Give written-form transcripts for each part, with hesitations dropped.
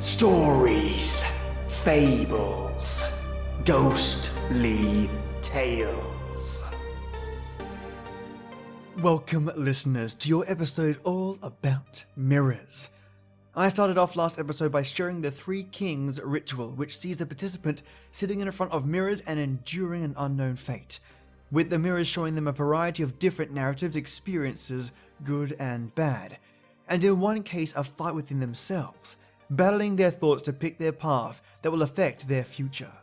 Stories, fables, ghostly tales. Welcome, listeners, to your episode all about mirrors. I started off last episode by sharing the Three Kings ritual, which sees the participant sitting in front of mirrors and enduring an unknown fate, with the mirrors showing them a variety of different narratives, experiences, good and bad, and in one case a fight within themselves, battling their thoughts to pick their path that will affect their future.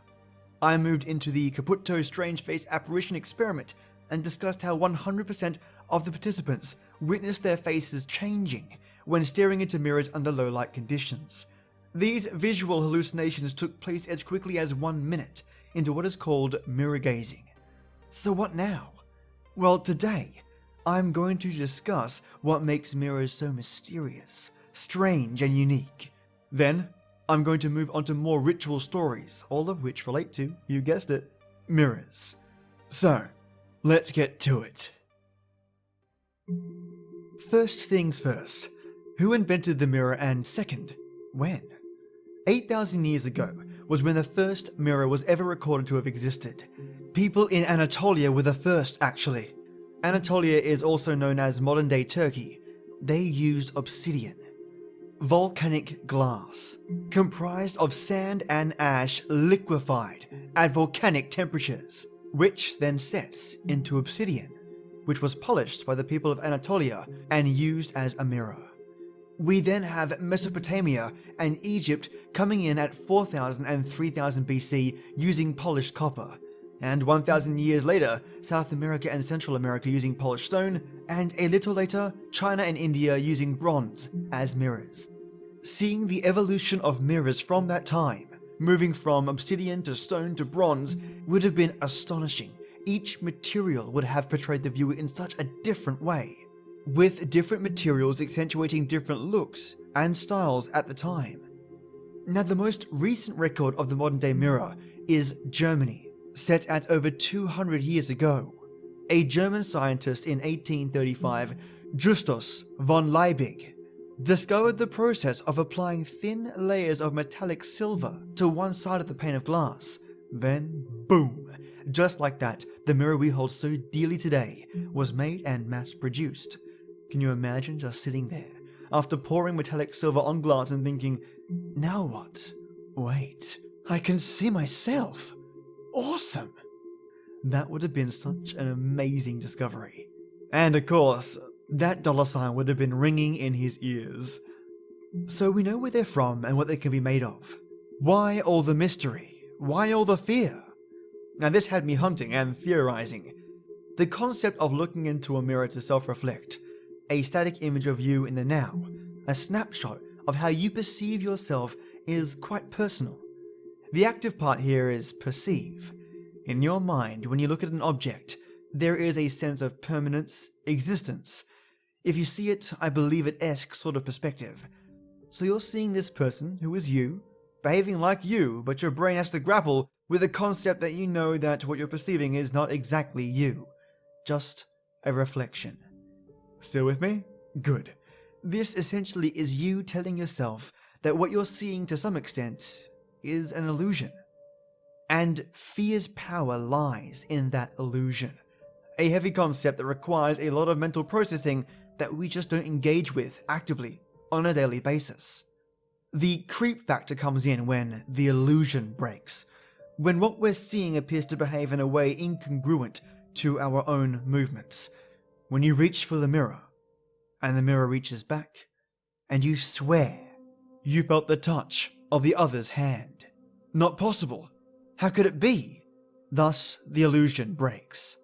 I moved into the Caputo Strange Face Apparition experiment and discussed how 100% of the participants witnessed their faces changing when staring into mirrors under low light conditions. These visual hallucinations took place as quickly as 1 minute into what is called mirror gazing. So what now? Well, today I'm going to discuss what makes mirrors so mysterious, strange and unique. Then, I'm going to move on to more ritual stories, all of which relate to, you guessed it, mirrors. So, let's get to it. First things first, who invented the mirror, and second, when? 8,000 years ago was when the first mirror was ever recorded to have existed. People in Anatolia were the first, actually. Anatolia is also known as modern-day Turkey. They used obsidian, volcanic glass, comprised of sand and ash liquefied at volcanic temperatures, which then sets into obsidian, which was polished by the people of Anatolia and used as a mirror. We then have Mesopotamia and Egypt coming in at 4000 and 3000 BC using polished copper, and 1000 years later, South America and Central America using polished stone, and a little later, China and India using bronze as mirrors. Seeing the evolution of mirrors from that time, moving from obsidian to stone to bronze, would have been astonishing. Each material would have portrayed the viewer in such a different way, with different materials accentuating different looks and styles at the time. Now, the most recent record of the modern day mirror is Germany, set at over 200 years ago. A German scientist in 1835, Justus von Liebig, discovered the process of applying thin layers of metallic silver to one side of the pane of glass. Then, boom! Just like that, the mirror we hold so dearly today was made and mass-produced. Can you imagine just sitting there, after pouring metallic silver on glass and thinking, now what? Wait, I can see myself! Awesome! That would have been such an amazing discovery. And of course, that dollar sign would have been ringing in his ears. So we know where they're from and what they can be made of. Why all the mystery? Why all the fear? Now this had me hunting and theorizing. The concept of looking into a mirror to self-reflect, a static image of you in the now, a snapshot of how you perceive yourself, is quite personal. The active part here is perceive. In your mind, when you look at an object, there is a sense of permanence, existence. If you see it, I believe it-esque sort of perspective. So you're seeing this person, who is you, behaving like you, but your brain has to grapple with the concept that you know that what you're perceiving is not exactly you, just a reflection. Still with me? Good. This essentially is you telling yourself that what you're seeing to some extent is an illusion. And fear's power lies in that illusion. A heavy concept that requires a lot of mental processing that we just don't engage with actively on a daily basis. The creep factor comes in when the illusion breaks, when what we're seeing appears to behave in a way incongruent to our own movements. When you reach for the mirror, and the mirror reaches back, and you swear you felt the touch of the other's hand. Not possible. How could it be? Thus, the illusion breaks.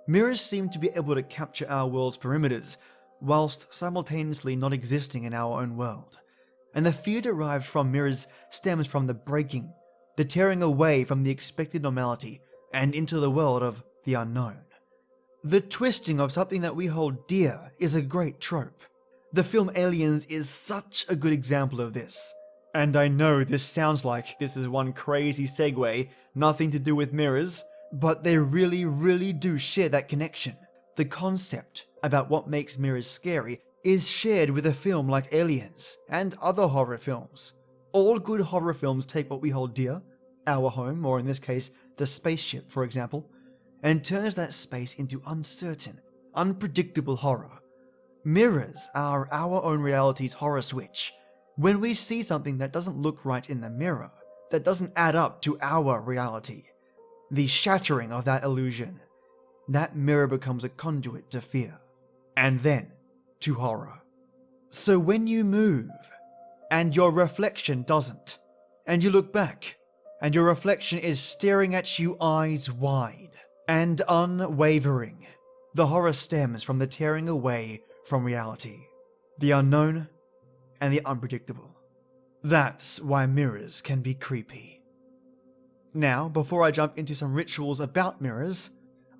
Mirrors seem to be able to capture our world's perimeters, whilst simultaneously not existing in our own world. And the fear derived from mirrors stems from the breaking, the tearing away from the expected normality and into the world of the unknown. The twisting of something that we hold dear is a great trope. The film Aliens is such a good example of this. And I know this sounds like this is one crazy segue, nothing to do with mirrors, but they really do share that connection. The concept about what makes mirrors scary is shared with a film like Aliens and other horror films. All good horror films take what we hold dear, our home, or in this case, the spaceship, for example, and turns that space into uncertain, unpredictable horror. Mirrors are our own reality's horror switch. When we see something that doesn't look right in the mirror, that doesn't add up to our reality, the shattering of that illusion, that mirror becomes a conduit to fear, and then to horror. So when you move, and your reflection doesn't, and you look back, and your reflection is staring at you eyes wide and unwavering, the horror stems from the tearing away from reality, the unknown and the unpredictable. That's why mirrors can be creepy. Now, before I jump into some rituals about mirrors,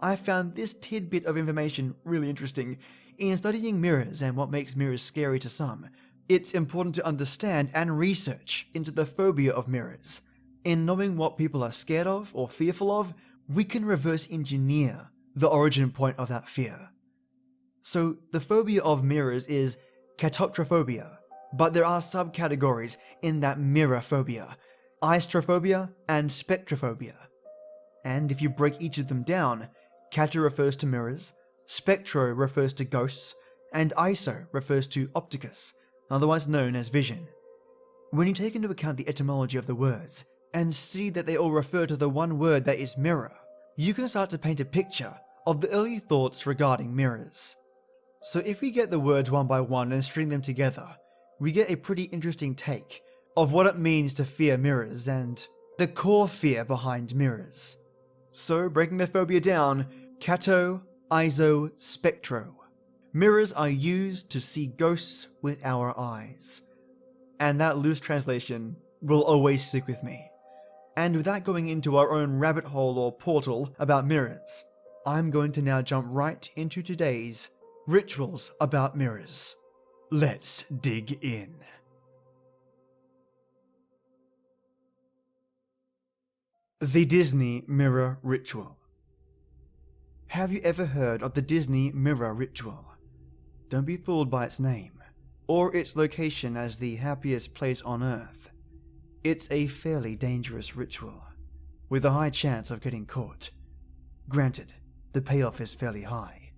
I found this tidbit of information really interesting. In studying mirrors and what makes mirrors scary to some, it's important to understand and research into the phobia of mirrors. In knowing what people are scared of or fearful of, we can reverse engineer the origin point of that fear. So the phobia of mirrors is catoptrophobia, but there are subcategories in that mirror phobia: aistrophobia and spectrophobia. And if you break each of them down, Cata refers to mirrors, spectro refers to ghosts, and iso refers to opticus, otherwise known as vision. When you take into account the etymology of the words, and see that they all refer to the one word that is mirror, you can start to paint a picture of the early thoughts regarding mirrors. So if we get the words one by one and string them together, we get a pretty interesting take of what it means to fear mirrors and the core fear behind mirrors. So breaking the phobia down, cato, iso, spectro. Mirrors are used to see ghosts with our eyes. And that loose translation will always stick with me. And without going into our own rabbit hole or portal about mirrors, I'm going to now jump right into today's rituals about mirrors. Let's dig in. The Disney Mirror Ritual. Have you ever heard of the Disney Mirror Ritual? Don't be fooled by its name, or its location as the happiest place on Earth. It's a fairly dangerous ritual, with a high chance of getting caught. Granted, the payoff is fairly high.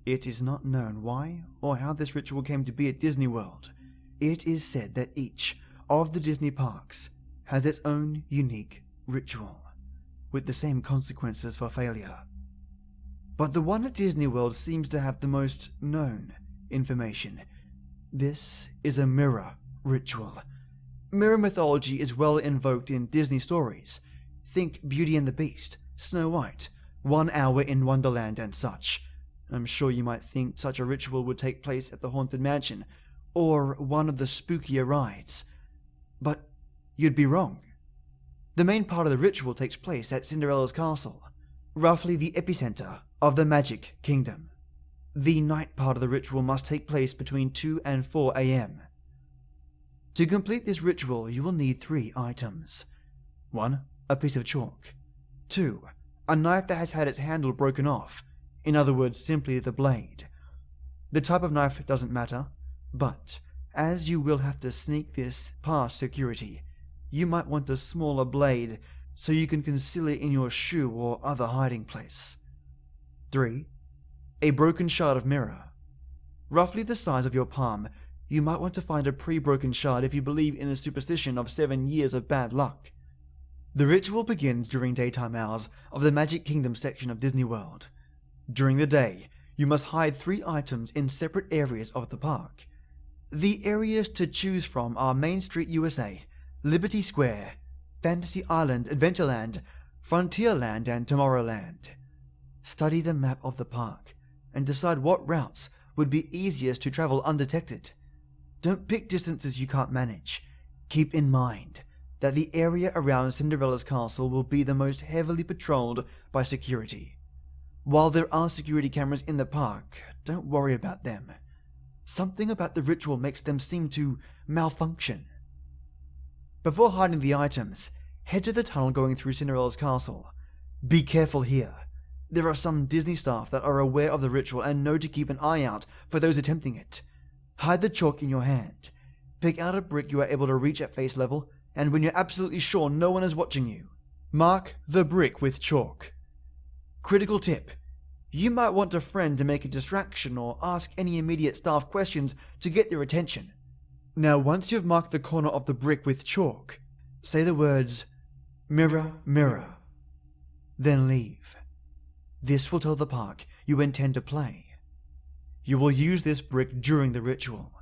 It is not known why or how this ritual came to be at Disney World. It is said that each of the Disney parks has its own unique ritual, with the same consequences for failure. But the one at Disney World seems to have the most known information. This is a mirror ritual. Mirror mythology is well invoked in Disney stories. Think Beauty and the Beast, Snow White, 1 Hour in Wonderland and such. I'm sure you might think such a ritual would take place at the Haunted Mansion, or one of the spookier rides. But you'd be wrong. The main part of the ritual takes place at Cinderella's castle, roughly the epicenter of the Magic Kingdom. The night part of the ritual must take place between 2 and 4 a.m. To complete this ritual, you will need 3 items. 1. A piece of chalk. 2. A knife that has had its handle broken off, in other words, simply the blade. The type of knife doesn't matter, but as you will have to sneak this past security, you might want a smaller blade so you can conceal it in your shoe or other hiding place. 3. A broken shard of mirror. Roughly the size of your palm, you might want to find a pre-broken shard if you believe in the superstition of 7 years of bad luck. The ritual begins during daytime hours of the Magic Kingdom section of Disney World. During the day, you must hide 3 items in separate areas of the park. The areas to choose from are Main Street USA, Liberty Square, Fantasy Island, Adventureland, Frontierland, and Tomorrowland. Study the map of the park and decide what routes would be easiest to travel undetected. Don't pick distances you can't manage. Keep in mind that the area around Cinderella's castle will be the most heavily patrolled by security. While there are security cameras in the park, don't worry about them. Something about the ritual makes them seem to malfunction. Before hiding the items, head to the tunnel going through Cinderella's castle. Be careful here. There are some Disney staff that are aware of the ritual and know to keep an eye out for those attempting it. Hide the chalk in your hand, Pick out a brick you are able to reach at face level, and when you're absolutely sure no one is watching you, mark the brick with chalk. Critical tip: you might want a friend to make a distraction or ask any immediate staff questions to get their attention. Now, once you've marked the corner of the brick with chalk, say the words, "Mirror, mirror," then leave. This will tell the park you intend to play. You will use this brick during the ritual.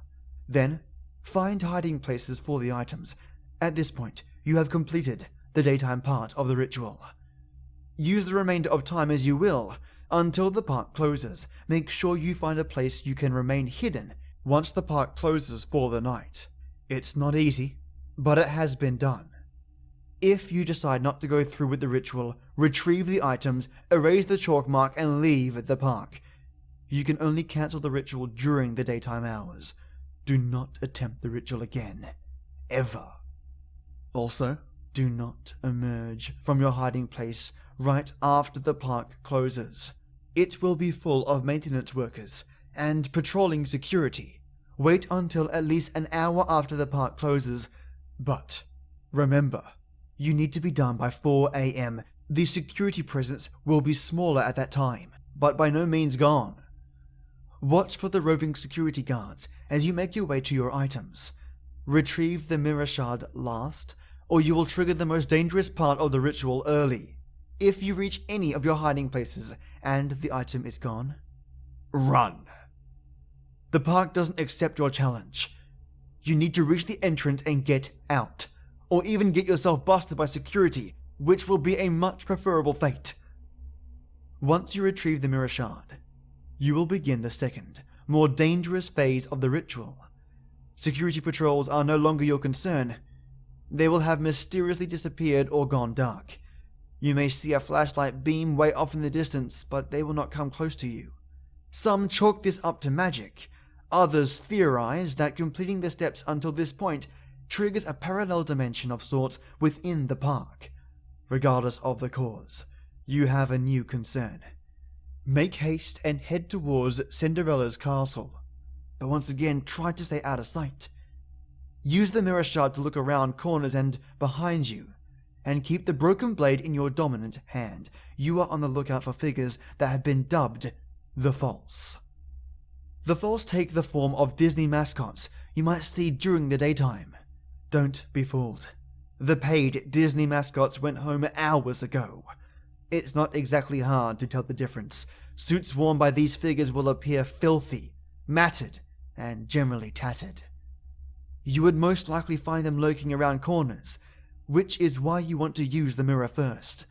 Then, find hiding places for the items. At this point, you have completed the daytime part of the ritual. Use the remainder of time as you will until the park closes. Make sure you find a place you can remain hidden once the park closes for the night. It's not easy, but it has been done. If you decide not to go through with the ritual, retrieve the items, erase the chalk mark, and leave the park. You can only cancel the ritual during the daytime hours. Do not attempt the ritual again. Ever. Also, do not emerge from your hiding place right after the park closes. It will be full of maintenance workers and patrolling security. Wait until at least an hour after the park closes, but remember, you need to be done by 4 a.m. The security presence will be smaller at that time, but by no means gone. Watch for the roving security guards as you make your way to your items. Retrieve the mirror shard last, or you will trigger the most dangerous part of the ritual early. If you reach any of your hiding places and the item is gone, run. The park doesn't accept your challenge. You need to reach the entrance and get out, or even get yourself busted by security, which will be a much preferable fate. Once you retrieve the mirror shard, you will begin the second, more dangerous phase of the ritual. Security patrols are no longer your concern. They will have mysteriously disappeared or gone dark. You may see a flashlight beam way off in the distance, but they will not come close to you. Some chalk this up to magic. Others theorize that completing the steps until this point triggers a parallel dimension of sorts within the park. Regardless of the cause, you have a new concern. Make haste and head towards Cinderella's castle, but once again try to stay out of sight. Use the mirror shard to look around corners and behind you, and keep the broken blade in your dominant hand. You are on the lookout for figures that have been dubbed the False. The False take the form of Disney mascots you might see during the daytime. Don't be fooled. The paid Disney mascots went home hours ago. It's not exactly hard to tell the difference. Suits worn by these figures will appear filthy, matted, and generally tattered. You would most likely find them lurking around corners, which is why you want to use the mirror first.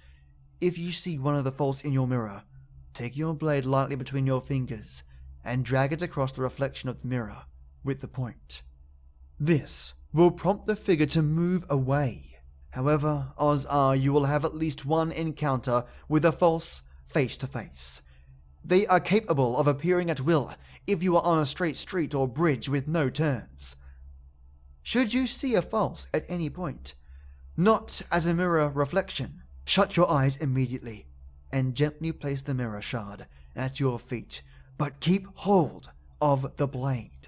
If you see one of the False in your mirror, take your blade lightly between your fingers and drag it across the reflection of the mirror with the point. This will prompt the figure to move away. However, odds are you will have at least one encounter with a False face to face. They are capable of appearing at will if you are on a straight street or bridge with no turns. Should you see a False at any point, not as a mirror reflection, shut your eyes immediately and gently place the mirror shard at your feet, but keep hold of the blade.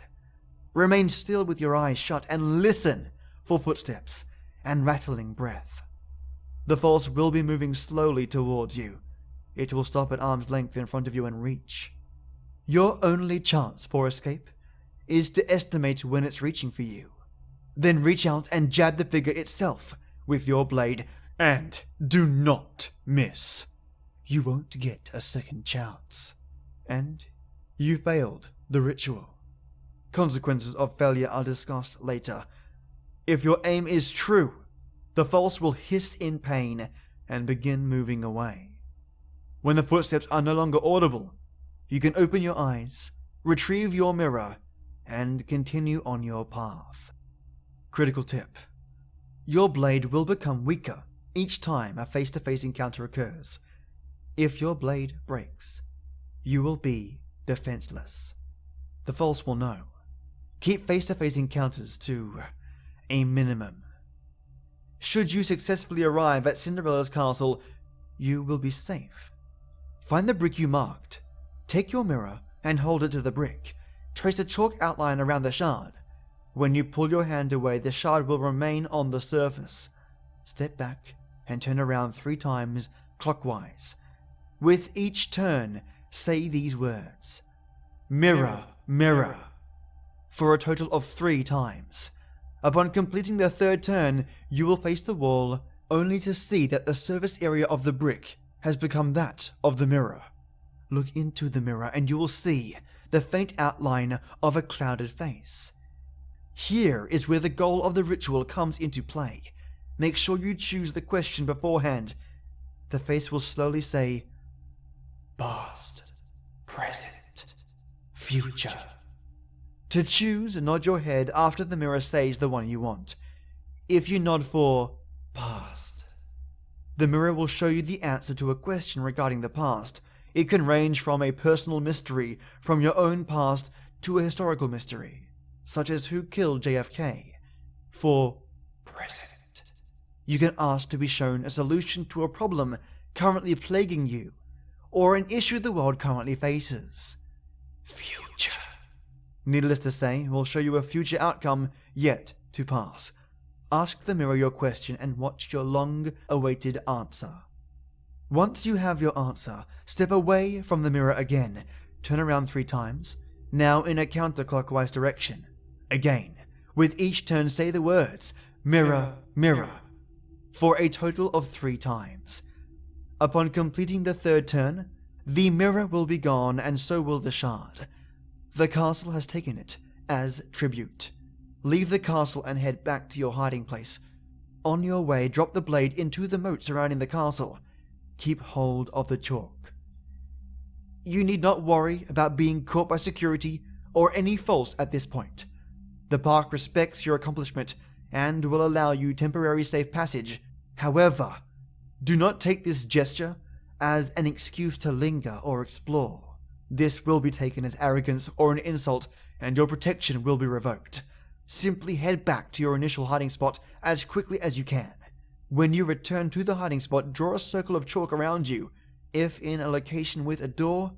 Remain still with your eyes shut and listen for footsteps and rattling breath. The False will be moving slowly towards you. It will stop at arm's length in front of you and reach. Your only chance for escape is to estimate when it's reaching for you. Then reach out and jab the figure itself with your blade, and do not miss. You won't get a second chance. And you failed the ritual. Consequences of failure are discussed later. If your aim is true, the False will hiss in pain and begin moving away. When the footsteps are no longer audible, you can open your eyes, retrieve your mirror, and continue on your path. Critical tip: your blade will become weaker each time a face-to-face encounter occurs. If your blade breaks, you will be defenseless. The False will know. Keep face-to-face encounters to a minimum. Should you successfully arrive at Cinderella's castle, you will be safe. Find the brick you marked. Take your mirror and hold it to the brick. Trace a chalk outline around the shard. When you pull your hand away, the shard will remain on the surface. Step back and turn around 3 times clockwise. With each turn, say these words, "Mirror, mirror," for a total of 3 times. Upon completing the 3rd turn, you will face the wall, only to see that the surface area of the brick has become that of the mirror. Look into the mirror and you will see the faint outline of a clouded face. Here is where the goal of the ritual comes into play. Make sure you choose the question beforehand. The face will slowly say, past, present, future. To choose, nod your head after the mirror says the one you want. If you nod for past, the mirror will show you the answer to a question regarding the past. It can range from a personal mystery from your own past to a historical mystery, such as who killed JFK. For present, you can ask to be shown a solution to a problem currently plaguing you, or an issue the world currently faces. Future, needless to say, will show you a future outcome yet to pass. Ask the mirror your question and watch your long-awaited answer. Once you have your answer, step away from the mirror again, turn around 3 times, now in a counterclockwise direction. Again, with each turn say the words, "Mirror, mirror," for a total of 3 times. Upon completing the 3rd turn, the mirror will be gone and so will the shard. The castle has taken it as tribute. Leave the castle and head back to your hiding place. On your way, drop the blade into the moat surrounding the castle. Keep hold of the chalk. You need not worry about being caught by security or any false at this point. The park respects your accomplishment and will allow you temporary safe passage. However, do not take this gesture as an excuse to linger or explore. This will be taken as arrogance or an insult, and your protection will be revoked. Simply head back to your initial hiding spot as quickly as you can. When you return to the hiding spot, draw a circle of chalk around you. If in a location with a door,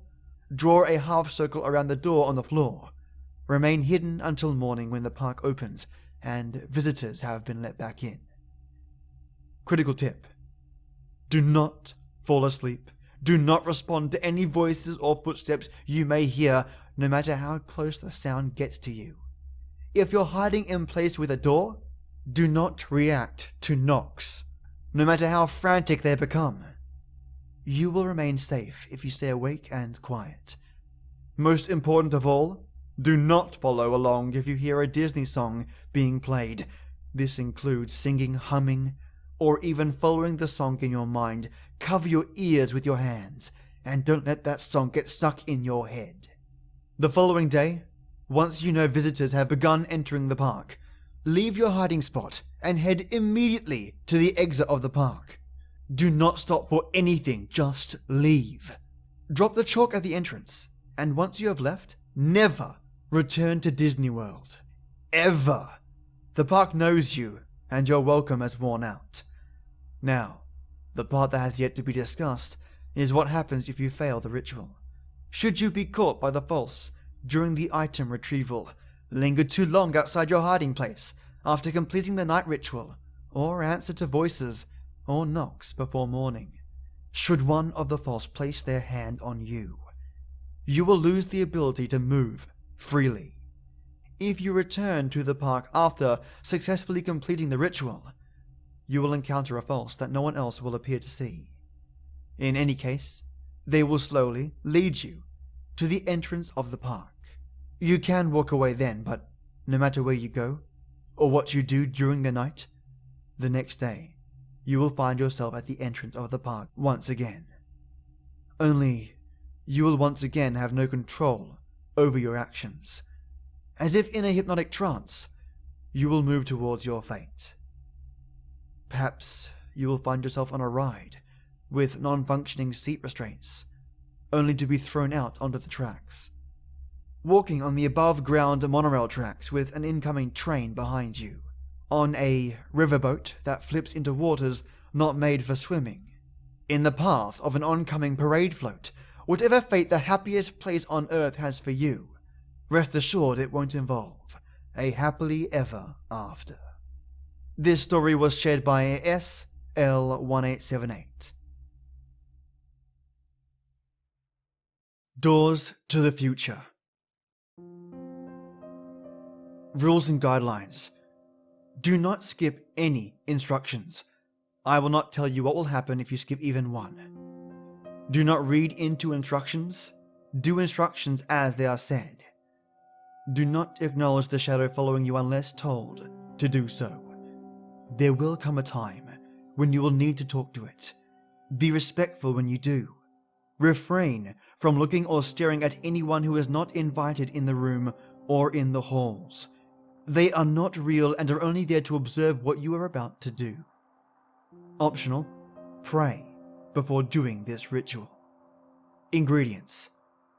draw a half circle around the door on the floor. Remain hidden until morning when the park opens and visitors have been let back in. Critical tip: do not fall asleep. Do not respond to any voices or footsteps you may hear, no matter how close the sound gets to you. If you're hiding in place with a door, do not react to knocks, no matter how frantic they become. You will remain safe if you stay awake and quiet. Most important of all, do not follow along if you hear a Disney song being played. This includes singing, humming, or even following the song in your mind. Cover your ears with your hands, and don't let that song get stuck in your head. The following day, once you know visitors have begun entering the park, leave your hiding spot and head immediately to the exit of the park. Do not stop for anything, just leave. Drop the chalk at the entrance, and once you have left, never return to Disney World. Ever. The park knows you, and your welcome has worn out. Now, the part that has yet to be discussed is what happens if you fail the ritual. Should you be caught by the false during the item retrieval, linger too long outside your hiding place after completing the night ritual, or answer to voices or knocks before morning, should one of the false place their hand on you, you will lose the ability to move freely. If you return to the park after successfully completing the ritual, you will encounter a false that no one else will appear to see. In any case, they will slowly lead you to the entrance of the park. You can walk away then, but no matter where you go, or what you do during the night, the next day, you will find yourself at the entrance of the park once again. Only, you will once again have no control over your actions. As if in a hypnotic trance, you will move towards your fate. Perhaps you will find yourself on a ride with non-functioning seat restraints, only to be thrown out onto the tracks. Walking on the above-ground monorail tracks with an incoming train behind you. On a riverboat that flips into waters not made for swimming. In the path of an oncoming parade float, whatever fate the happiest place on earth has for you, rest assured it won't involve a happily ever after. This story was shared by SL1878. Doors to the Future. Rules and guidelines. Do not skip any instructions. I will not tell you what will happen if you skip even one. Do not read into instructions. Do instructions as they are said. Do not acknowledge the shadow following you unless told to do so. There will come a time when you will need to talk to it. Be respectful when you do. Refrain from looking or staring at anyone who is not invited in the room or in the halls. They are not real and are only there to observe what you are about to do. Optional, pray before doing this ritual. Ingredients: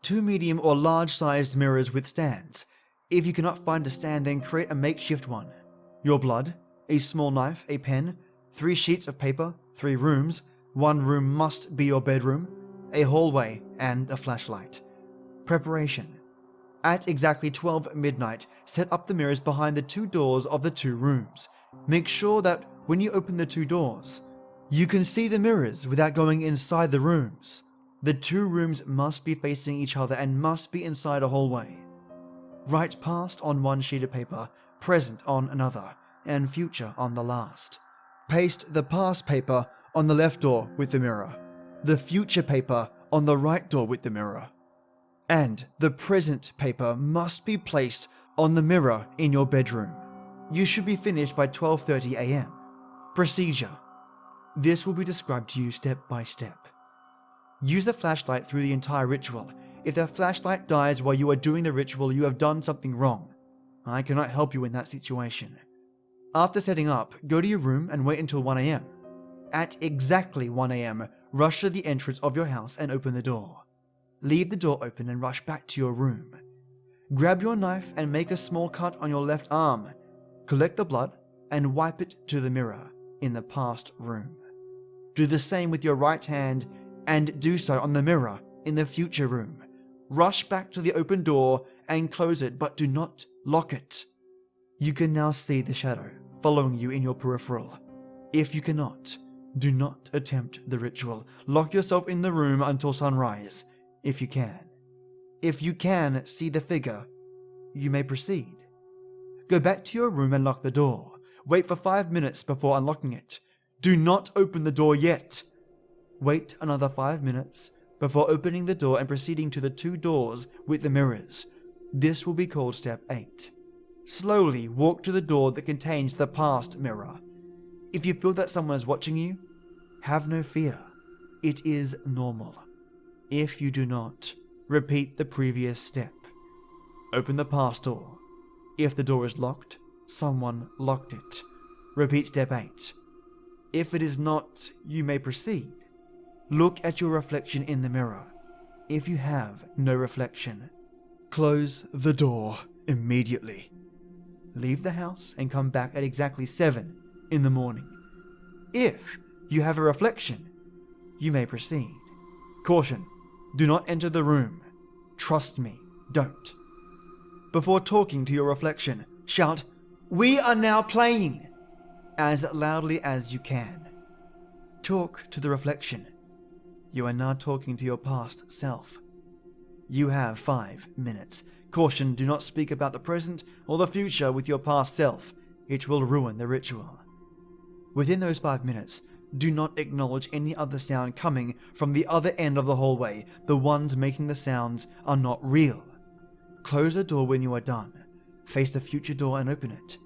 2 medium or large-sized mirrors with stands. If you cannot find a stand, then create a makeshift one. Your blood, a small knife, a pen, 3 sheets of paper, 3 rooms, 1 room must be your bedroom, a hallway, and a flashlight. Preparation. At exactly 12 midnight, set up the mirrors behind the 2 doors of the 2 rooms. Make sure that when you open the 2 doors, you can see the mirrors without going inside the rooms. The 2 rooms must be facing each other and must be inside a hallway. Write past on 1 sheet of paper, present on another, and future on the last. Paste the past paper on the left door with the mirror, the future paper on the right door with the mirror, and the present paper must be placed on the mirror in your bedroom. You should be finished by 12:30 a.m. Procedure. This will be described to you step by step. Use the flashlight through the entire ritual. If the flashlight dies while you are doing the ritual, you have done something wrong. I cannot help you in that situation. After setting up, go to your room and wait until 1 a.m. At exactly 1 a.m., rush to the entrance of your house and open the door. Leave the door open and rush back to your room. Grab your knife and make a small cut on your left arm. Collect the blood and wipe it to the mirror in the past room. Do the same with your right hand and do so on the mirror in the future room. Rush back to the open door and close it, but do not lock it. You can now see the shadow following you in your peripheral. If you cannot, do not attempt the ritual. Lock yourself in the room until sunrise, if you can. If you can see the figure, you may proceed. Go back to your room and lock the door. Wait for 5 minutes before unlocking it. Do not open the door yet. Wait another 5 minutes before opening the door and proceeding to the 2 doors with the mirrors. This will be called step 8. Slowly walk to the door that contains the past mirror. If you feel that someone is watching you, have no fear. It is normal. If you do not, repeat the previous step. Open the past door. If the door is locked, someone locked it. Repeat step 8. If it is not, you may proceed. Look at your reflection in the mirror. If you have no reflection, close the door immediately. Leave the house and come back at exactly 7 in the morning. If you have a reflection, you may proceed. Caution, do not enter the room. Trust me, don't. Before talking to your reflection, shout, "We are now playing," as loudly as you can. Talk to the reflection. You are now talking to your past self. You have 5 minutes. Caution, do not speak about the present or the future with your past self. It will ruin the ritual. Within those 5 minutes, do not acknowledge any other sound coming from the other end of the hallway. The ones making the sounds are not real. Close the door when you are done. Face the future door and open it.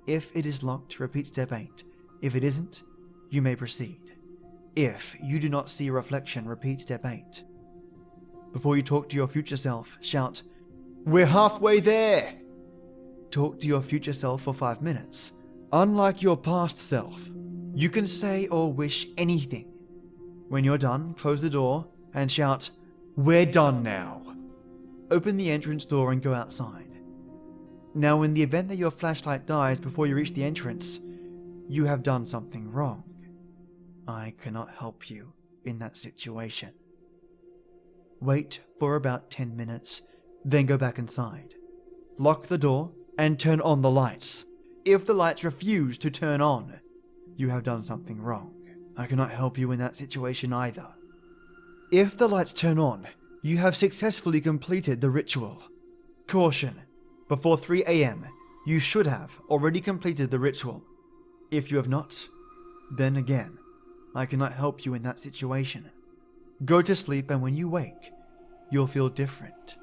If it is locked, repeat step 8. If it isn't, you may proceed. If you do not see a reflection, repeat step 8. Before you talk to your future self, shout, "We're halfway there!" Talk to your future self for 5 minutes. Unlike your past self, you can say or wish anything. When you're done, close the door and shout, "We're done now." Open the entrance door and go outside. Now, in the event that your flashlight dies before you reach the entrance, you have done something wrong. I cannot help you in that situation. Wait for about 10 minutes, then go back inside. Lock the door and turn on the lights. If the lights refuse to turn on, you have done something wrong. I cannot help you in that situation either. If the lights turn on, you have successfully completed the ritual. Caution: before 3 AM, you should have already completed the ritual. If you have not, then again, I cannot help you in that situation. Go to sleep, and when you wake, you'll feel different.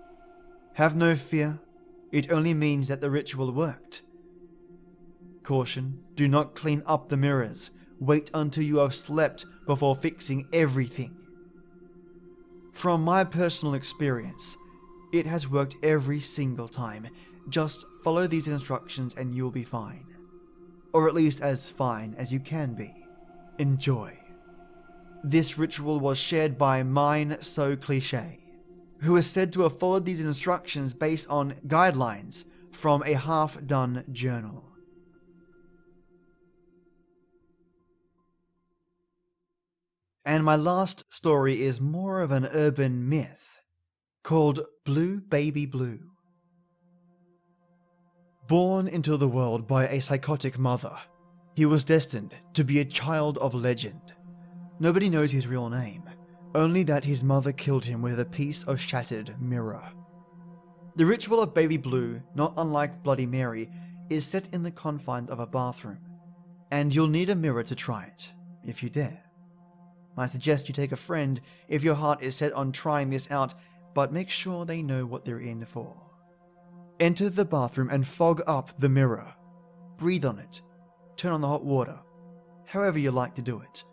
Have no fear, it only means that the ritual worked. Caution: do not clean up the mirrors. Wait until you have slept before fixing everything. From my personal experience, it has worked every single time. Just follow these instructions and you'll be fine. Or at least as fine as you can be. Enjoy. This ritual was shared by Mine So Cliche, who is said to have followed these instructions based on guidelines from a half-done journal. And my last story is more of an urban myth, called Blue Baby Blue. Born into the world by a psychotic mother, he was destined to be a child of legend. Nobody knows his real name, only that his mother killed him with a piece of shattered mirror. The ritual of Baby Blue, not unlike Bloody Mary, is set in the confines of a bathroom, and you'll need a mirror to try it, if you dare. I suggest you take a friend if your heart is set on trying this out, but make sure they know what they're in for. Enter the bathroom and fog up the mirror. Breathe on it. Turn on the hot water. However you like to do it.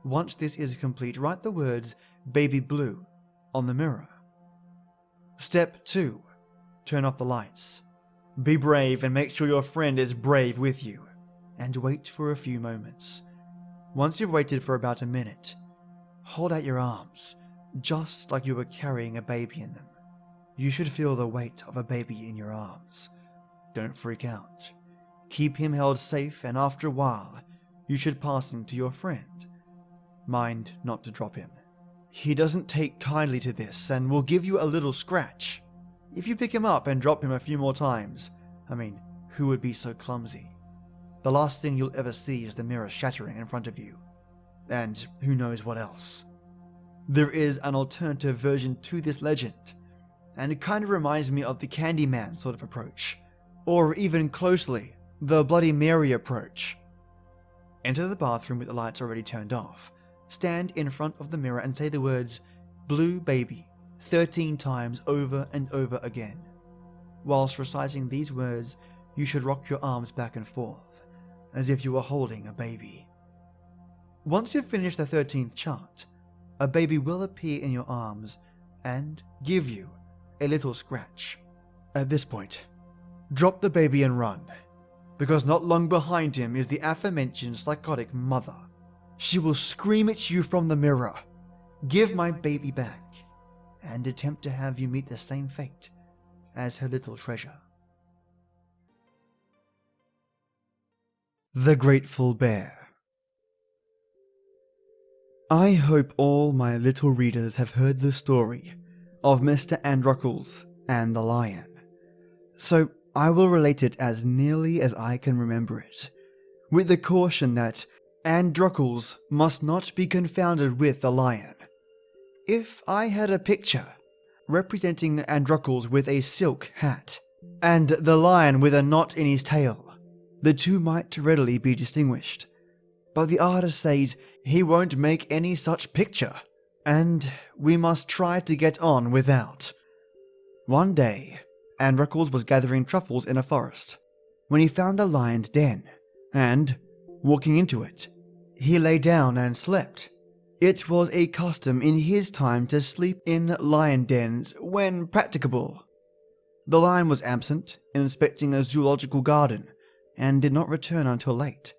Once this is complete, write the words Baby Blue on the mirror. Step 2. Turn off the lights. Be brave and make sure your friend is brave with you. And wait for a few moments. Once you've waited for about a minute, hold out your arms, just like you were carrying a baby in them. You should feel the weight of a baby in your arms. Don't freak out. Keep him held safe, and after a while, you should pass him to your friend. Mind not to drop him. He doesn't take kindly to this and will give you a little scratch. If you pick him up and drop him a few more times, who would be so clumsy? The last thing you'll ever see is the mirror shattering in front of you. And who knows what else. There is an alternative version to this legend, and it kind of reminds me of the Candyman sort of approach. Or even closely, the Bloody Mary approach. Enter the bathroom with the lights already turned off. Stand in front of the mirror and say the words, Blue Baby, 13 times over and over again. Whilst reciting these words, you should rock your arms back and forth, as if you were holding a baby. Once you've finished the 13th chant, a baby will appear in your arms and give you a little scratch. At this point, drop the baby and run, because not long behind him is the aforementioned psychotic mother. She will scream at you from the mirror, "Give my baby back," and attempt to have you meet the same fate as her little treasure. The Grateful Bear. I hope all my little readers have heard the story of Mr. Androcles and the lion, so I will relate it as nearly as I can remember it, with the caution that Androcles must not be confounded with the lion. If I had a picture representing Androcles with a silk hat, and the lion with a knot in his tail, the two might readily be distinguished. But the artist says he won't make any such picture, and we must try to get on without. One day, Androcles was gathering truffles in a forest, when he found a lion's den, and, walking into it, he lay down and slept. It was a custom in his time to sleep in lion dens when practicable. The lion was absent, inspecting a zoological garden, and did not return until late.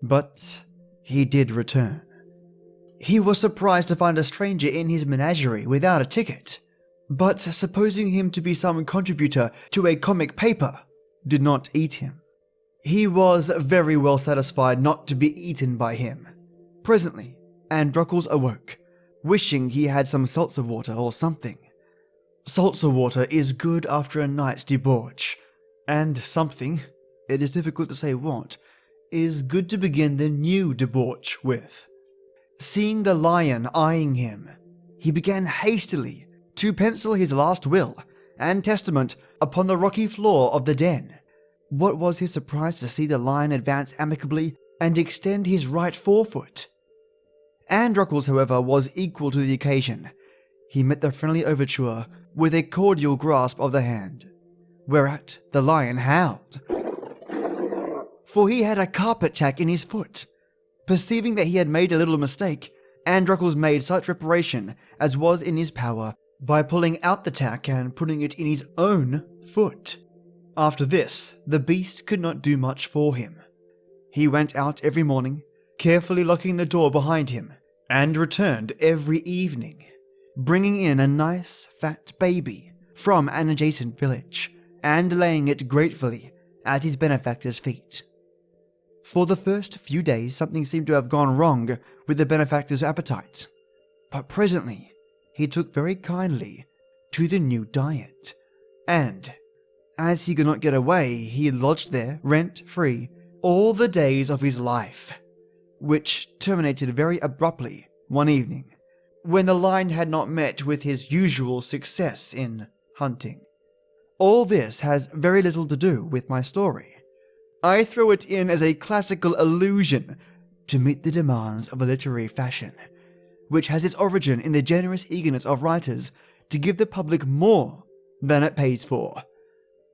But he did return. He was surprised to find a stranger in his menagerie without a ticket, but supposing him to be some contributor to a comic paper, did not eat him. He was very well satisfied not to be eaten by him. Presently, Androcles awoke, wishing he had some seltzer water or something. Seltzer water is good after a night's debauch. And something, it is difficult to say what, is good to begin the new debauch with. Seeing the lion eyeing him, he began hastily to pencil his last will and testament upon the rocky floor of the den. What was his surprise to see the lion advance amicably and extend his right forefoot. Androcles, however, was equal to the occasion. He met the friendly overture with a cordial grasp of the hand, whereat the lion howled, for he had a carpet tack in his foot. Perceiving that he had made a little mistake, Androcles made such reparation as was in his power by pulling out the tack and putting it in his own foot. After this, the beast could not do much for him. He went out every morning, carefully locking the door behind him, and returned every evening, bringing in a nice fat baby from an adjacent village, and laying it gratefully at his benefactor's feet. For the first few days something seemed to have gone wrong with the benefactor's appetite, but presently he took very kindly to the new diet, and as he could not get away, he lodged there rent-free all the days of his life, which terminated very abruptly one evening, when the lion had not met with his usual success in hunting. All this has very little to do with my story. I throw it in as a classical allusion to meet the demands of a literary fashion, which has its origin in the generous eagerness of writers to give the public more than it pays for.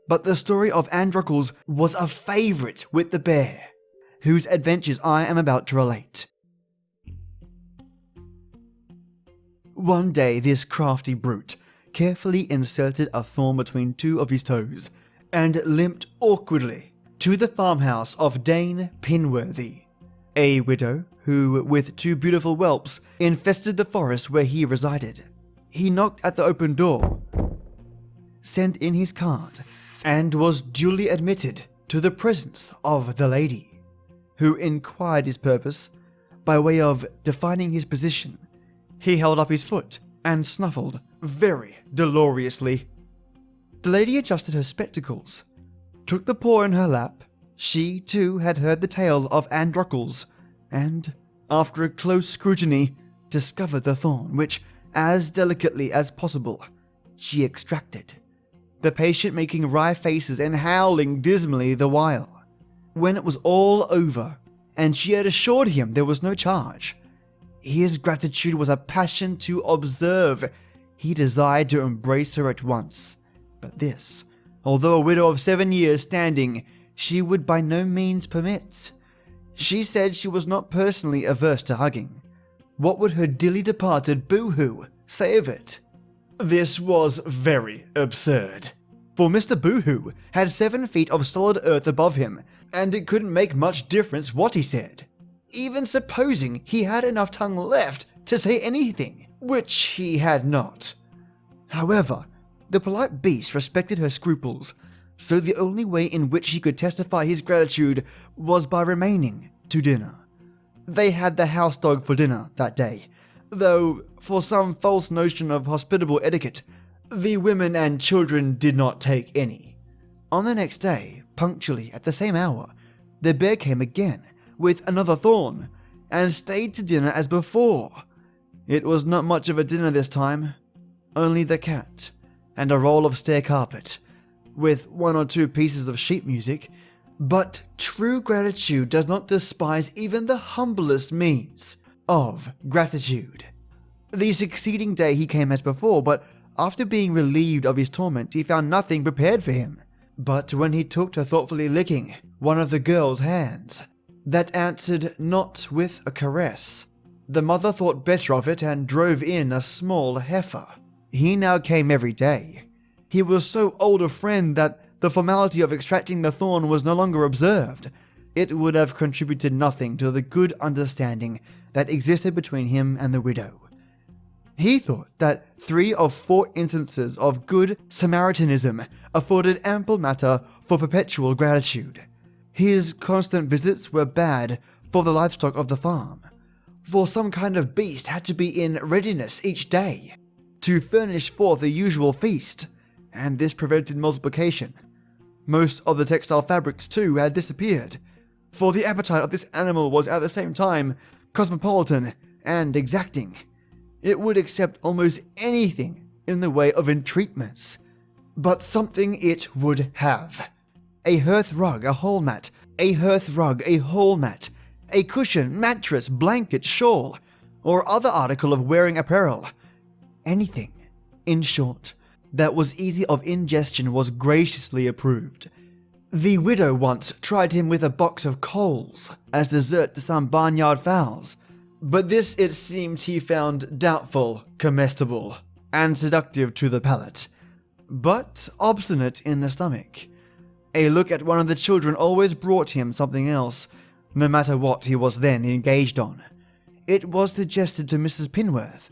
But the story of Androcles was a favourite with the bear, whose adventures I am about to relate. One day this crafty brute carefully inserted a thorn between two of his toes, and limped awkwardly to the farmhouse of Dame Pinworthy, a widow who, with two beautiful whelps, infested the forest where he resided. He knocked at the open door, sent in his card, and was duly admitted to the presence of the lady, who inquired his purpose. By way of defining his position, he held up his foot and snuffled very dolorously. The lady adjusted her spectacles, took the paw in her lap. She, too, had heard the tale of Androcles, and, after a close scrutiny, discovered the thorn, which, as delicately as possible, she extracted, the patient making wry faces and howling dismally the while. When it was all over, and she had assured him there was no charge, his gratitude was a passion to observe. He desired to embrace her at once, but this, although a widow of 7 years standing, she would by no means permit. She said she was not personally averse to hugging. What would her dearly departed Boohoo say of it? This was very absurd, for Mr. Boohoo had 7 feet of solid earth above him, and it couldn't make much difference what he said, even supposing he had enough tongue left to say anything, which he had not. However, the polite beast respected her scruples, so the only way in which he could testify his gratitude was by remaining to dinner. They had the house dog for dinner that day, though, for some false notion of hospitable etiquette, the women and children did not take any. On the next day, punctually at the same hour, the bear came again with another thorn, and stayed to dinner as before. It was not much of a dinner this time, only the cat, and a roll of stair carpet, with 1 or 2 pieces of sheet music, but true gratitude does not despise even the humblest means of gratitude. The succeeding day he came as before, but after being relieved of his torment, he found nothing prepared for him. But when he took to thoughtfully licking one of the girl's hands, that answered not with a caress, the mother thought better of it and drove in a small heifer. He now came every day. He was so old a friend that the formality of extracting the thorn was no longer observed. It would have contributed nothing to the good understanding that existed between him and the widow. He thought that 3 of 4 instances of good Samaritanism afforded ample matter for perpetual gratitude. His constant visits were bad for the livestock of the farm, for some kind of beast had to be in readiness each day to furnish forth the usual feast, and this prevented multiplication. Most of the textile fabrics, too, had disappeared, for the appetite of this animal was at the same time cosmopolitan and exacting. It would accept almost anything in the way of entreatments, but something it would have. A hearth rug, a hall mat, a hearth rug, a hall mat, a cushion, mattress, blanket, shawl, or other article of wearing apparel. Anything, in short, that was easy of ingestion was graciously approved. The widow once tried him with a box of coals as dessert to some barnyard fowls, but this it seems he found doubtful, comestible, and seductive to the palate, but obstinate in the stomach. A look at one of the children always brought him something else, no matter what he was then engaged on. It was suggested to Mrs. Pinworth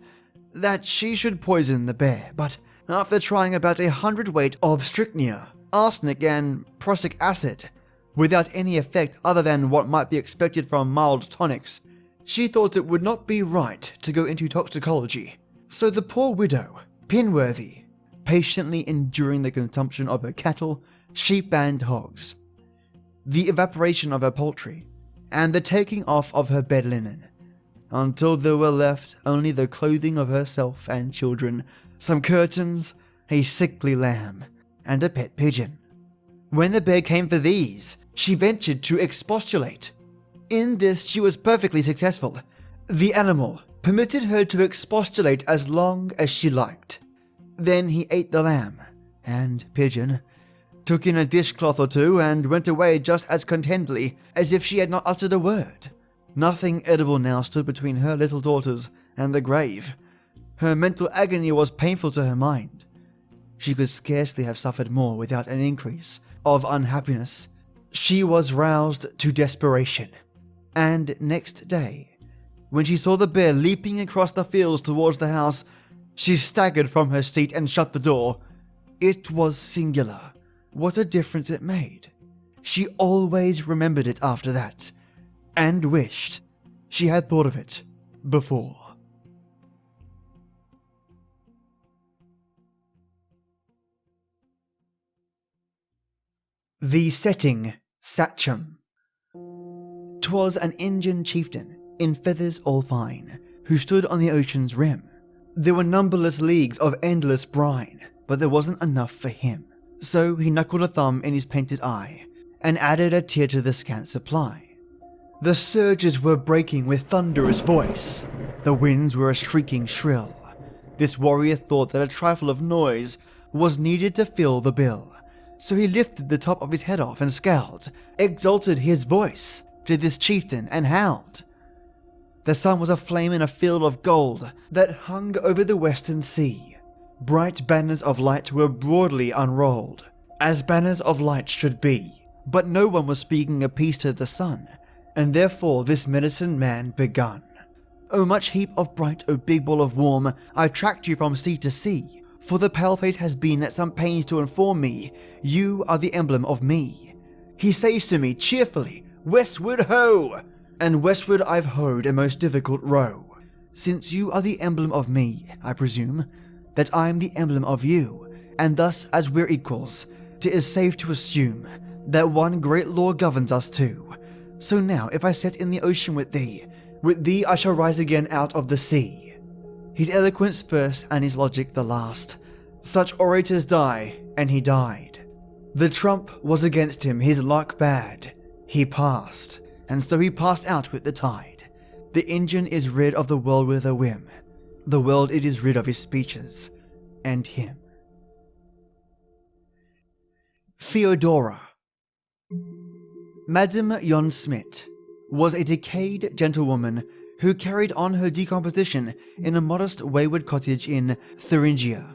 that she should poison the bear, but after trying about 100 weight of strychnia, arsenic, and prussic acid, without any effect other than what might be expected from mild tonics, she thought it would not be right to go into toxicology. So the poor widow, Pinworthy, patiently enduring the consumption of her cattle, sheep, and hogs, the evaporation of her poultry, and the taking off of her bed linen, until there were left only the clothing of herself and children, some curtains, a sickly lamb, and a pet pigeon. When the bear came for these, she ventured to expostulate. In this she was perfectly successful. The animal permitted her to expostulate as long as she liked. Then he ate the lamb and pigeon, took in a dishcloth or two, and went away just as contentedly as if she had not uttered a word. Nothing edible now stood between her little daughters and the grave. Her mental agony was painful to her mind. She could scarcely have suffered more without an increase of unhappiness. She was roused to desperation, and next day, when she saw the bear leaping across the fields towards the house, she staggered from her seat and shut the door. It was singular what a difference it made. She always remembered it after that, and wished she had thought of it before. The setting Satcham. 'Twas an Indian chieftain, in feathers all fine, who stood on the ocean's rim. There were numberless leagues of endless brine, but there wasn't enough for him. So he knuckled a thumb in his painted eye, and added a tear to the scant supply. The surges were breaking with thunderous voice. The winds were a shrieking shrill. This warrior thought that a trifle of noise was needed to fill the bill. So he lifted the top of his head off and scowled, exalted his voice to this chieftain, and howled. The sun was aflame in a field of gold that hung over the western sea. Bright banners of light were broadly unrolled, as banners of light should be, but no one was speaking a peace to the sun, and therefore this medicine man begun. O much heap of bright, O big ball of warm, I tracked you from sea to sea, for the paleface has been at some pains to inform me, you are the emblem of me. He says to me cheerfully, westward ho! And westward I've hoed a most difficult row. Since you are the emblem of me, I presume that I'm the emblem of you, and thus as we're equals, 'tis safe to assume that one great law governs us two. So now if I set in the ocean with thee I shall rise again out of the sea. His eloquence first and his logic the last. Such orators die, and he died. The trump was against him, his luck bad. He passed, and so he passed out with the tide. The Indian is rid of the world with a whim. The world it is rid of his speeches, and him. Theodora. Madame Jon Smit was a decayed gentlewoman who carried on her decomposition in a modest wayward cottage in Thuringia.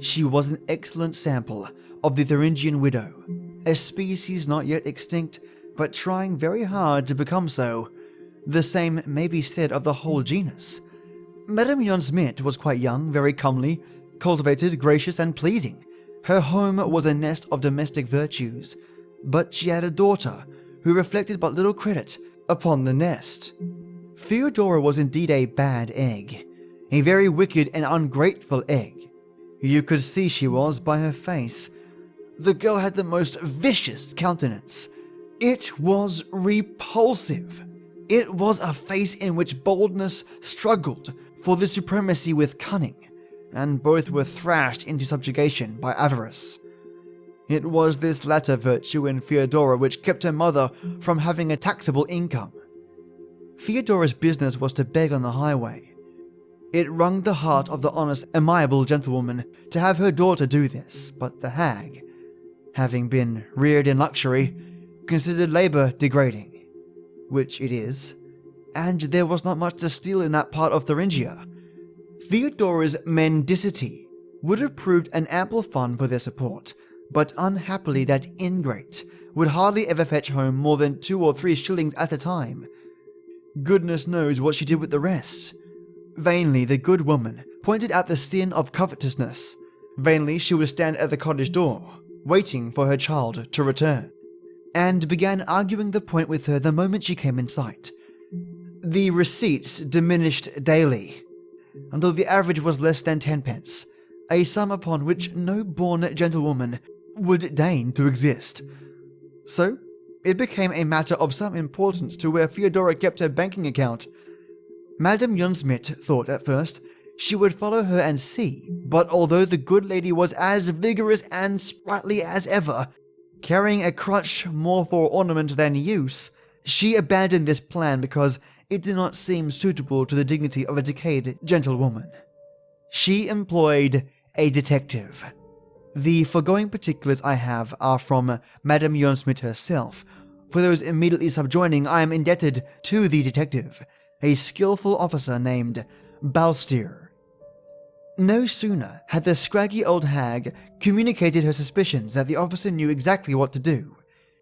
She was an excellent sample of the Thuringian widow, a species not yet extinct, but trying very hard to become so. The same may be said of the whole genus. Madame Jon Smit was quite young, very comely, cultivated, gracious, and pleasing. Her home was a nest of domestic virtues, but she had a daughter who reflected but little credit upon the nest. Theodora was indeed a bad egg, a very wicked and ungrateful egg. You could see she was by her face, the girl had the most vicious countenance. It was repulsive. It was a face in which boldness struggled for the supremacy with cunning, and both were thrashed into subjugation by avarice. It was this latter virtue in Theodora which kept her mother from having a taxable income. Theodora's business was to beg on the highway. It wrung the heart of the honest, amiable gentlewoman to have her daughter do this, but the hag, having been reared in luxury, considered labour degrading, which it is, and there was not much to steal in that part of Thuringia. Theodora's mendicity would have proved an ample fund for their support, but unhappily that ingrate would hardly ever fetch home more than 2 or 3 shillings at a time. Goodness knows what she did with the rest. Vainly the good woman pointed out the sin of covetousness. Vainly she would stand at the cottage door, waiting for her child to return, and began arguing the point with her the moment she came in sight. The receipts diminished daily, until the average was less than 10 pence, a sum upon which no born gentlewoman would deign to exist. So, it became a matter of some importance to where Theodora kept her banking account. Madame Yunsmit thought at first she would follow her and see, but although the good lady was as vigorous and sprightly as ever, carrying a crutch more for ornament than use, she abandoned this plan because it did not seem suitable to the dignity of a decayed gentlewoman. She employed a detective. The foregoing particulars I have are from Madame Yunsmit herself. For those immediately subjoining, I am indebted to the detective, a skillful officer named Balstier. No sooner had the scraggy old hag communicated her suspicions that the officer knew exactly what to do.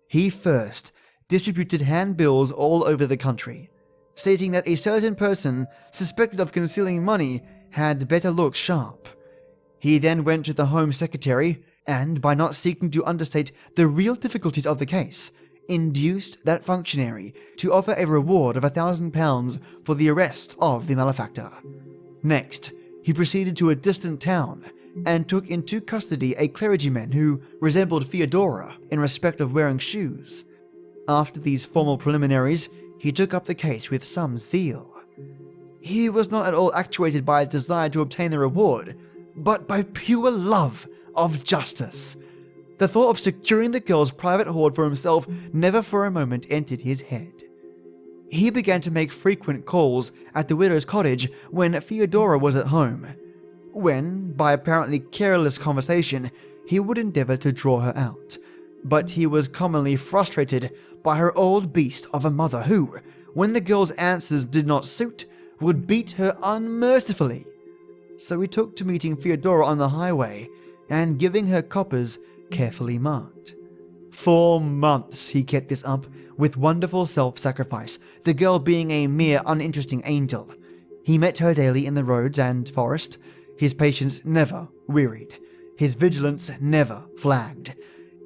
He first distributed handbills all over the country, stating that a certain person suspected of concealing money had better look sharp. He then went to the Home Secretary and, by not seeking to understate the real difficulties of the case, induced that functionary to offer a reward of £1,000 for the arrest of the malefactor. Next, he proceeded to a distant town and took into custody a clergyman who resembled Theodora in respect of wearing shoes. After these formal preliminaries, he took up the case with some zeal. He was not at all actuated by a desire to obtain the reward, but by pure love of justice. The thought of securing the girl's private hoard for himself never for a moment entered his head. He began to make frequent calls at the widow's cottage when Theodora was at home, when, by apparently careless conversation, he would endeavour to draw her out. But he was commonly frustrated by her old beast of a mother who, when the girl's answers did not suit, would beat her unmercifully. So he took to meeting Theodora on the highway and giving her coppers carefully marked. For months he kept this up with wonderful self-sacrifice, the girl being a mere uninteresting angel. He met her daily in the roads and forest. His patience never wearied. His vigilance never flagged.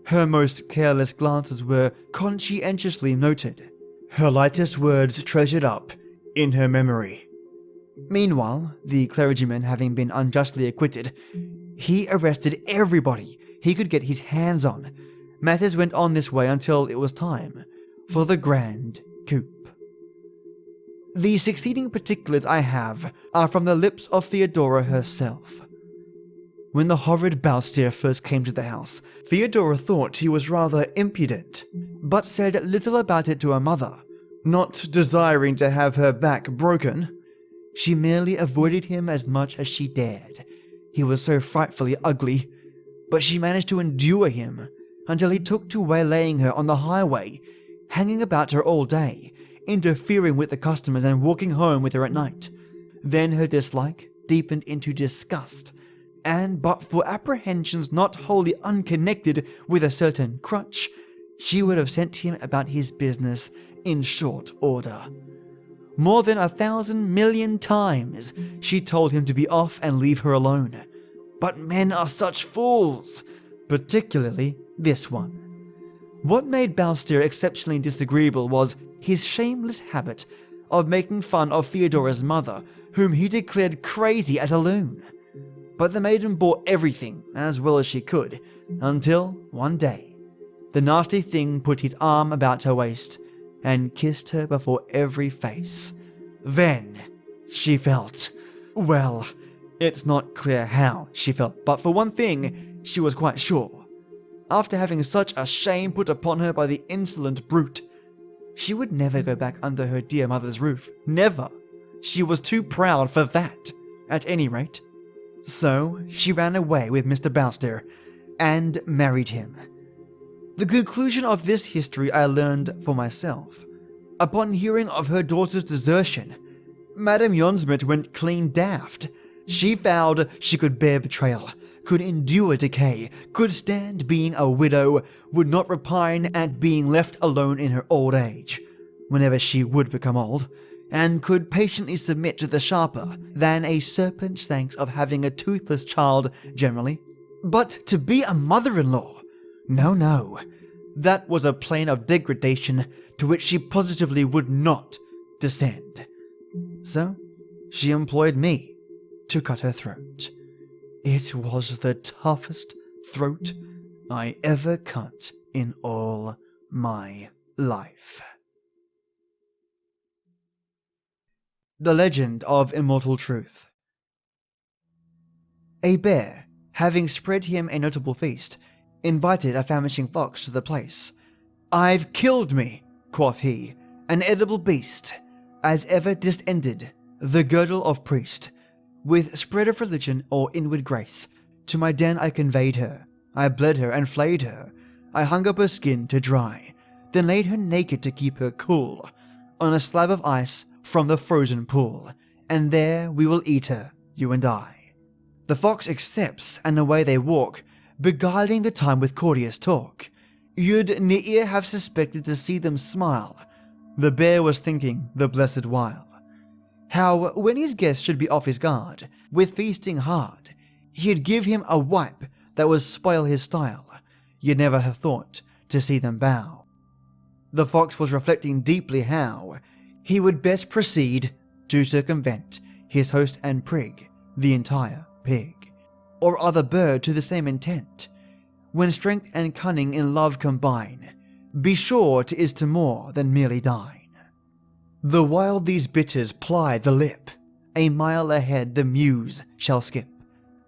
Her most careless glances were conscientiously noted, her lightest words treasured up in her memory. Meanwhile, the clergyman having been unjustly acquitted, he arrested everybody he could get his hands on. Matters went on this way until it was time for the grand coup. The succeeding particulars I have are from the lips of Theodora herself. When the horrid Balstier first came to the house, Theodora thought he was rather impudent, but said little about it to her mother, not desiring to have her back broken. She merely avoided him as much as she dared. He was so frightfully ugly, but she managed to endure him until he took to waylaying her on the highway, hanging about her all day, interfering with the customers and walking home with her at night. Then her dislike deepened into disgust, and but for apprehensions not wholly unconnected with a certain crutch, she would have sent him about his business in short order. More than 1,000,000,000 times she told him to be off and leave her alone. But men are such fools, particularly this one. What made Balstier exceptionally disagreeable was his shameless habit of making fun of Theodora's mother, whom he declared crazy as a loon. But the maiden bore everything as well as she could, until one day, the nasty thing put his arm about her waist and kissed her before every face. Then she felt, well, it's not clear how she felt, but for one thing, she was quite sure. After having such a shame put upon her by the insolent brute, she would never go back under her dear mother's roof. Never. She was too proud for that, at any rate. So she ran away with Mr. Bowster and married him. The conclusion of this history I learned for myself. Upon hearing of her daughter's desertion, Madame Yonsmith went clean daft. She vowed she could bear betrayal, could endure decay, could stand being a widow, would not repine at being left alone in her old age, whenever she would become old, and could patiently submit to the sharper than a serpent's thanks of having a toothless child generally. But to be a mother-in-law? No. That was a plane of degradation to which she positively would not descend. So, she employed me to cut her throat. It was the toughest throat I ever cut in all my life. The Legend of Immortal Truth. A bear, having spread him a notable feast, invited a famishing fox to the place. "I've killed me," quoth he, "an edible beast, as ever distended the girdle of priest. With spread of religion or inward grace, to my den I conveyed her. I bled her and flayed her. I hung up her skin to dry, then laid her naked to keep her cool, on a slab of ice from the frozen pool, and there we will eat her, you and I." The fox accepts, and away they walk, beguiling the time with courteous talk. You'd ne'er have suspected to see them smile. The bear was thinking the blessed while how, when his guest should be off his guard, with feasting hard, he'd give him a wipe that would spoil his style. You'd never have thought to see them bow. The fox was reflecting deeply how he would best proceed to circumvent his host and prig, the entire pig, or other bird to the same intent. When strength and cunning in love combine, be sure 'tis to more than merely dine. The while these bitters ply the lip, a mile ahead the muse shall skip.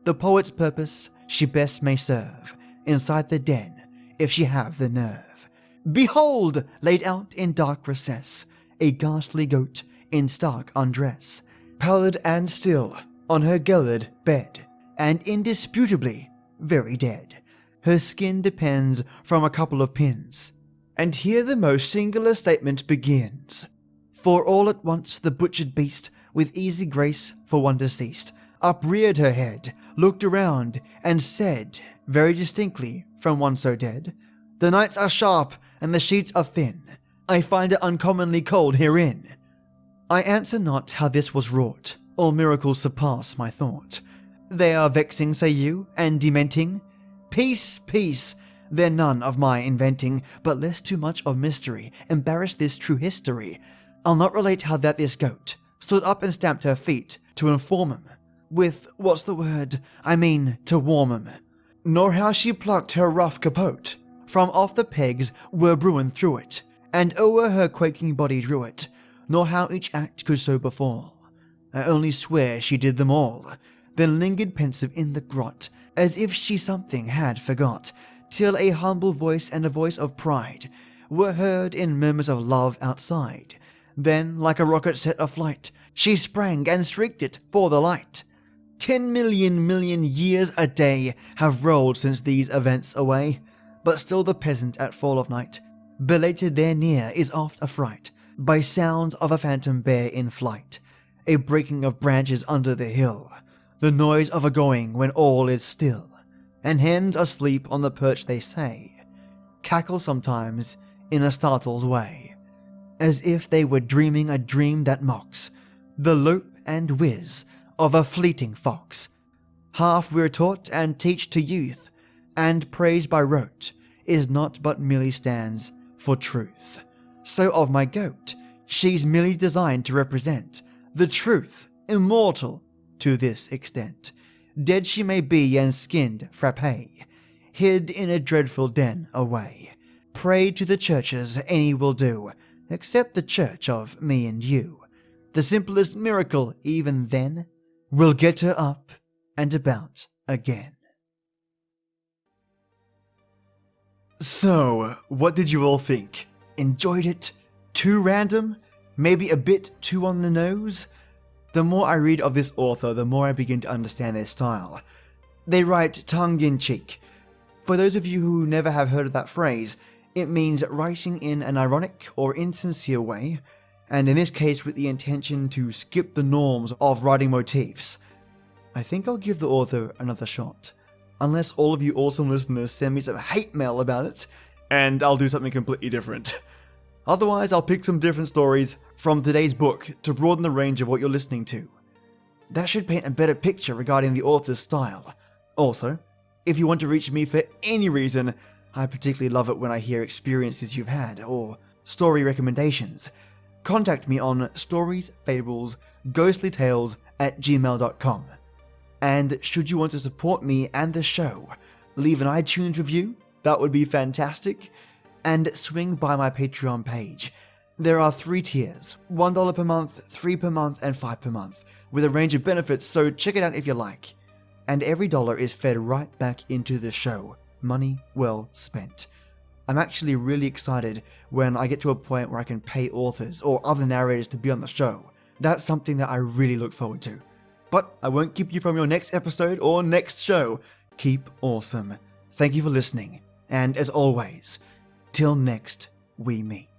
The poet's purpose she best may serve, inside the den, if she have the nerve. Behold, laid out in dark recess, a ghastly goat in stark undress, pallid and still, on her gilded bed, and indisputably very dead. Her skin depends from a couple of pins. And here the most singular statement begins. For all at once the butchered beast, with easy grace for one deceased, upreared her head, looked around, and said, very distinctly from one so dead, "The nights are sharp, and the sheets are thin. I find it uncommonly cold herein." I answer not how this was wrought. All miracles surpass my thought. They are vexing, say you, and dementing? Peace, peace, they're none of my inventing, but lest too much of mystery embarrass this true history, I'll not relate how that this goat stood up and stamped her feet to inform 'em, with, what's the word, I mean to warm 'em, nor how she plucked her rough capote from off the pegs were bruin through it, and o'er her quaking body drew it, nor how each act could so befall. I only swear she did them all, then lingered pensive in the grot, as if she something had forgot, till a humble voice and a voice of pride were heard in murmurs of love outside. Then, like a rocket set aflight, she sprang and streaked it for the light. 10 million years a day have rolled since these events away, but still the peasant at fall of night, belated there near, is oft affright by sounds of a phantom bear in flight, a breaking of branches under the hill, the noise of a going when all is still, and hens asleep on the perch they say, cackle sometimes in a startled way, as if they were dreaming a dream that mocks the lope and whiz of a fleeting fox. Half we're taught and teach to youth, and praise by rote is not but merely stands for truth. So of my goat, she's merely designed to represent the truth, immortal to this extent. Dead she may be and skinned frappé, hid in a dreadful den away. Pray to the churches any will do, except the church of me and you. The simplest miracle even then will get her up and about again. So, what did you all think? Enjoyed it? Too random? Maybe a bit too on the nose? The more I read of this author, the more I begin to understand their style. They write tongue-in-cheek. For those of you who never have heard of that phrase, it means writing in an ironic or insincere way, and in this case with the intention to skip the norms of writing motifs. I think I'll give the author another shot. Unless all of you awesome listeners send me some hate mail about it, and I'll do something completely different. Otherwise, I'll pick some different stories from today's book to broaden the range of what you're listening to. That should paint a better picture regarding the author's style. Also, if you want to reach me for any reason, I particularly love it when I hear experiences you've had, or story recommendations. Contact me on storiesfablesghostlytales@gmail.com. And should you want to support me and the show, leave an iTunes review, that would be fantastic, and swing by my Patreon page. There are 3 tiers, $1 per month, $3 per month, and $5 per month, with a range of benefits, so check it out if you like. And every dollar is fed right back into the show. Money well spent. I'm actually really excited when I get to a point where I can pay authors or other narrators to be on the show. That's something that I really look forward to. But I won't keep you from your next episode or next show. Keep awesome. Thank you for listening, and as always, till next we meet.